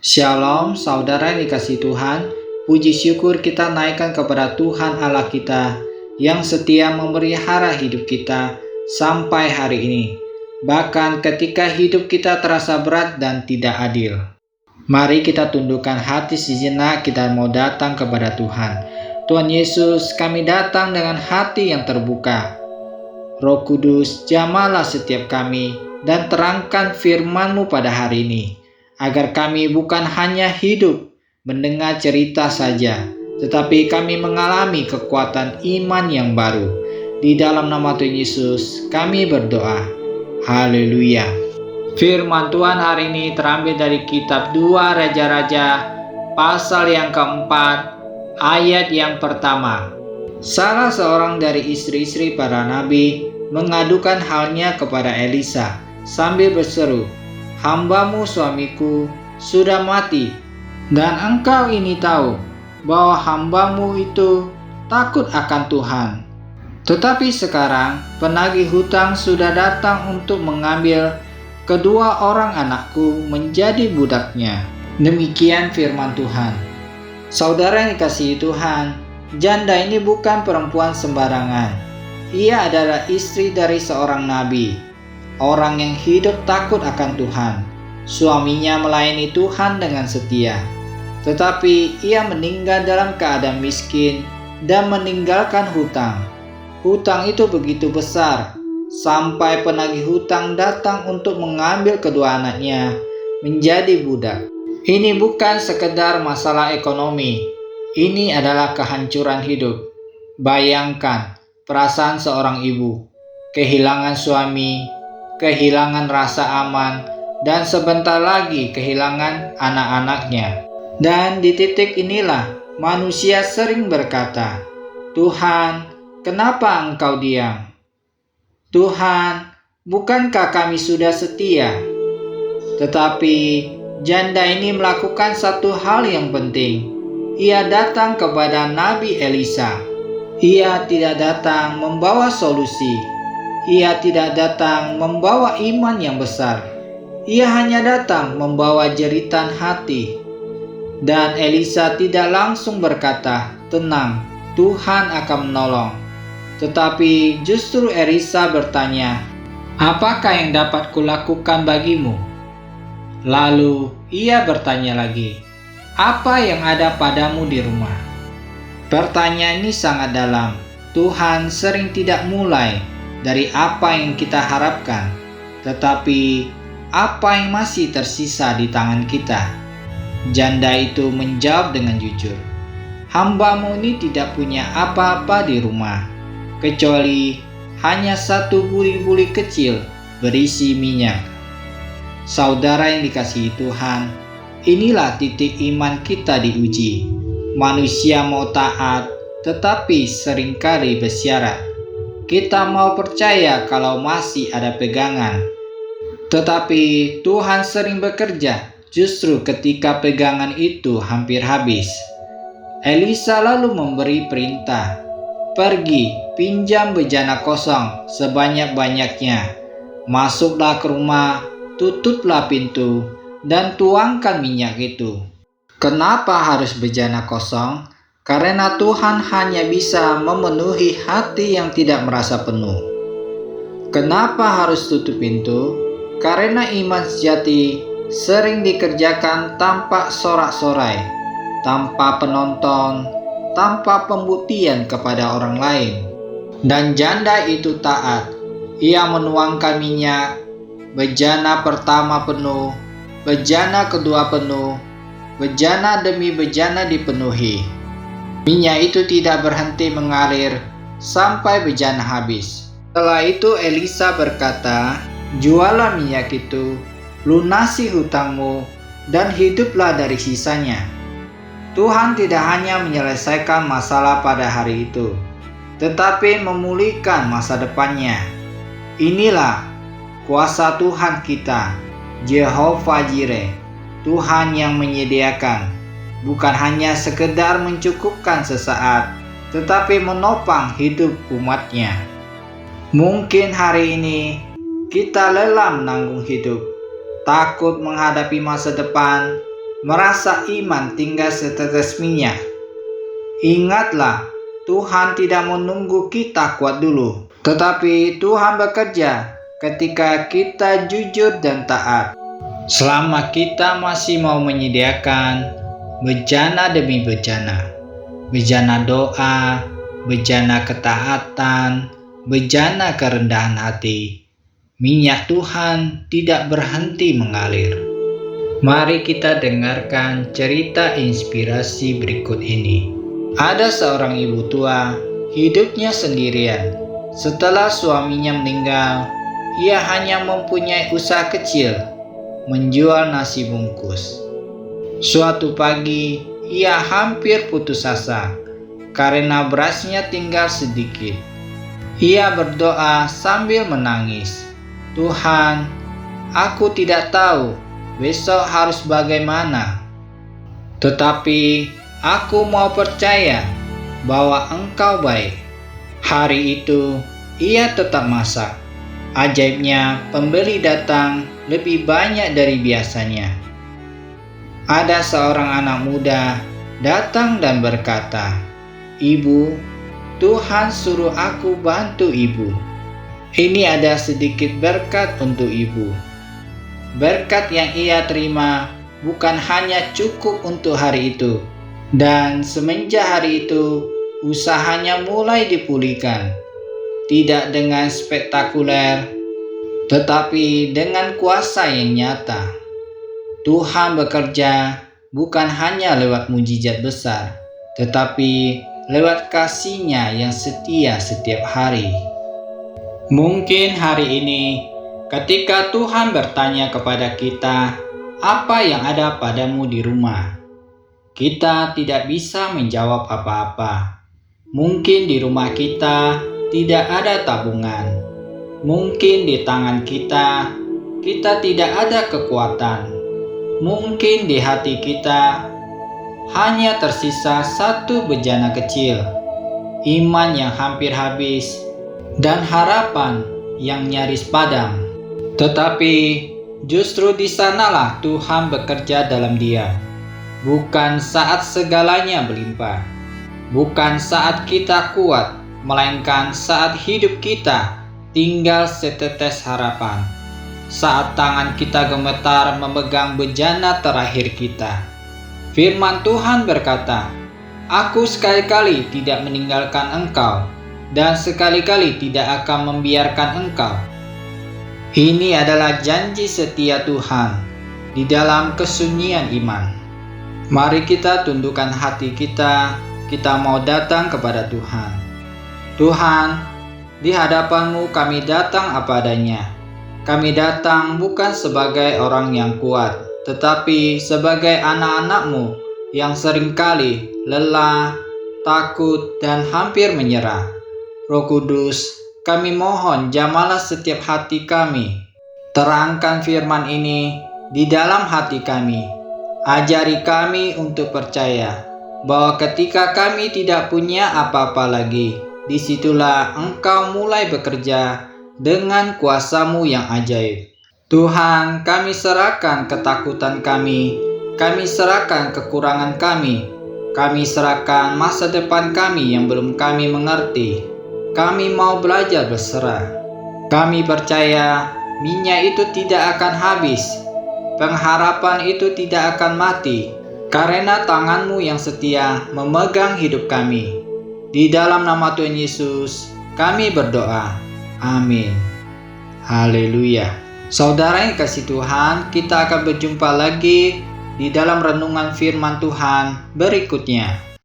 Shalom, saudara yang dikasihi Tuhan. Puji syukur kita naikkan kepada Tuhan Allah kita yang setia memelihara hidup kita sampai hari ini, bahkan ketika hidup kita terasa berat dan tidak adil. Mari kita tundukkan hati sejenak, kita mau datang kepada Tuhan. Tuhan Yesus, kami datang dengan hati yang terbuka. Roh Kudus, jamahlah setiap kami dan terangkan firman-Mu pada hari ini, agar kami bukan hanya hidup mendengar cerita saja, tetapi kami mengalami kekuatan iman yang baru. Di dalam nama Tuhan Yesus kami berdoa. Haleluya. Firman Tuhan hari ini terambil dari kitab 2 Raja-Raja pasal yang keempat, ayat yang pertama. Salah seorang dari istri-istri para nabi mengadukan halnya kepada Elisa sambil berseru, "Hambamu suamiku sudah mati, dan engkau ini tahu bahwa hambamu itu takut akan Tuhan. Tetapi sekarang penagih hutang sudah datang untuk mengambil kedua orang anakku menjadi budaknya." Demikian firman Tuhan. Saudara yang dikasihi Tuhan, janda ini bukan perempuan sembarangan. Ia adalah istri dari seorang nabi, orang yang hidup takut akan Tuhan. Suaminya melayani Tuhan dengan setia, tetapi ia meninggal dalam keadaan miskin dan meninggalkan hutang. Hutang itu begitu besar, sampai penagih hutang datang untuk mengambil kedua anaknya menjadi budak. Ini bukan sekedar masalah ekonomi, ini adalah kehancuran hidup. Bayangkan perasaan seorang ibu, kehilangan suami, kehilangan rasa aman, dan sebentar lagi kehilangan anak-anaknya. Dan di titik inilah manusia sering berkata, "Tuhan, kenapa Engkau diam? Tuhan, bukankah kami sudah setia?" Tetapi janda ini melakukan satu hal yang penting. Ia datang kepada Nabi Elisa. Ia tidak datang membawa solusi. Ia tidak datang membawa iman yang besar. Ia hanya datang membawa jeritan hati. Dan Elisa tidak langsung berkata, "Tenang, Tuhan akan menolong." Tetapi justru Elisa bertanya, "Apakah yang dapat kulakukan bagimu?" Lalu ia bertanya lagi, "Apa yang ada padamu di rumah?" Pertanyaan ini sangat dalam. Tuhan sering tidak mulai dari apa yang kita harapkan, tetapi apa yang masih tersisa di tangan kita. Janda itu menjawab dengan jujur, "Hambamu ini tidak punya apa-apa di rumah, kecuali hanya satu buli-buli kecil berisi minyak." Saudara yang dikasihi Tuhan, inilah titik iman kita diuji. Manusia mau taat, tetapi seringkali bersyarat. Kita mau percaya kalau masih ada pegangan, tetapi Tuhan sering bekerja justru ketika pegangan itu hampir habis. Elisa lalu memberi perintah, "Pergi, pinjam bejana kosong sebanyak-banyaknya. Masuklah ke rumah, tutuplah pintu, dan tuangkan minyak itu." Kenapa harus bejana kosong? Karena Tuhan hanya bisa memenuhi hati yang tidak merasa penuh. Kenapa harus tutup pintu? Karena iman sejati sering dikerjakan tanpa sorak-sorai, tanpa penonton, tanpa pembuktian kepada orang lain. Dan janda itu taat. Ia menuangkan minyak, bejana pertama penuh, bejana kedua penuh, bejana demi bejana dipenuhi. Minyak itu tidak berhenti mengalir sampai bejana habis. Setelah itu Elisa berkata, "Jualah minyak itu, lunasi hutangmu, dan hiduplah dari sisanya." Tuhan tidak hanya menyelesaikan masalah pada hari itu, tetapi memulihkan masa depannya. Inilah kuasa Tuhan kita, Jehovah Jireh, Tuhan yang menyediakan, bukan hanya sekedar mencukupkan sesaat, tetapi menopang hidup umatnya. Mungkin hari ini kita lelah menanggung hidup, takut menghadapi masa depan, merasa iman tinggal setetes minyak. Ingatlah, Tuhan tidak menunggu kita kuat dulu, tetapi Tuhan bekerja ketika kita jujur dan taat. Selama kita masih mau menyediakan bejana demi bejana, bejana doa, bejana ketaatan, bejana kerendahan hati, minyak Tuhan tidak berhenti mengalir. Mari kita dengarkan cerita inspirasi berikut ini. Ada seorang ibu tua, hidupnya sendirian. Setelah suaminya meninggal, ia hanya mempunyai usaha kecil, menjual nasi bungkus. Suatu pagi, ia hampir putus asa karena berasnya tinggal sedikit. Ia berdoa sambil menangis, "Tuhan, aku tidak tahu besok harus bagaimana. Tetapi aku mau percaya bahwa Engkau baik." Hari itu, ia tetap masak. Ajaibnya, pembeli datang lebih banyak dari biasanya. Ada seorang anak muda datang dan berkata, "Ibu, Tuhan suruh aku bantu ibu. Ini ada sedikit berkat untuk ibu." Berkat yang ia terima bukan hanya cukup untuk hari itu. Dan semenjak hari itu, usahanya mulai dipulihkan. Tidak dengan spektakuler, tetapi dengan kuasa yang nyata. Tuhan bekerja bukan hanya lewat mujizat besar, tetapi lewat kasih-Nya yang setia setiap hari. Mungkin hari ini, ketika Tuhan bertanya kepada kita, "Apa yang ada padamu di rumah?" kita tidak bisa menjawab apa-apa. Mungkin di rumah kita tidak ada tabungan. Mungkin di tangan kita tidak ada kekuatan. Mungkin di hati kita hanya tersisa satu bejana kecil, iman yang hampir habis, dan harapan yang nyaris padam. Tetapi justru di sanalah Tuhan bekerja dalam diam. Bukan saat segalanya berlimpah, bukan saat kita kuat, melainkan saat hidup kita tinggal setetes harapan. Saat tangan kita gemetar memegang bejana terakhir kita. Firman Tuhan berkata, "Aku sekali-kali tidak meninggalkan engkau, dan sekali-kali tidak akan membiarkan engkau." Ini adalah janji setia Tuhan di dalam kesunyian iman. Mari kita tundukkan hati kita mau datang kepada Tuhan. "Tuhan, di hadapan-Mu kami datang apa adanya. Kami datang bukan sebagai orang yang kuat, tetapi sebagai anak-anak-Mu yang seringkali lelah, takut, dan hampir menyerah. Roh Kudus, kami mohon jamalah setiap hati kami. Terangkan firman ini di dalam hati kami. Ajari kami untuk percaya bahwa ketika kami tidak punya apa-apa lagi, disitulah Engkau mulai bekerja dengan kuasa-Mu yang ajaib. Tuhan, kami serahkan ketakutan kami serahkan kekurangan kami serahkan masa depan kami yang belum kami mengerti. Kami mau belajar berserah. Kami percaya minyak itu tidak akan habis, pengharapan itu tidak akan mati, karena tangan-Mu yang setia memegang hidup kami. Di dalam nama Tuhan Yesus, kami berdoa. Amin. Haleluya. Saudara yang kasih Tuhan, kita akan berjumpa lagi di dalam renungan firman Tuhan berikutnya.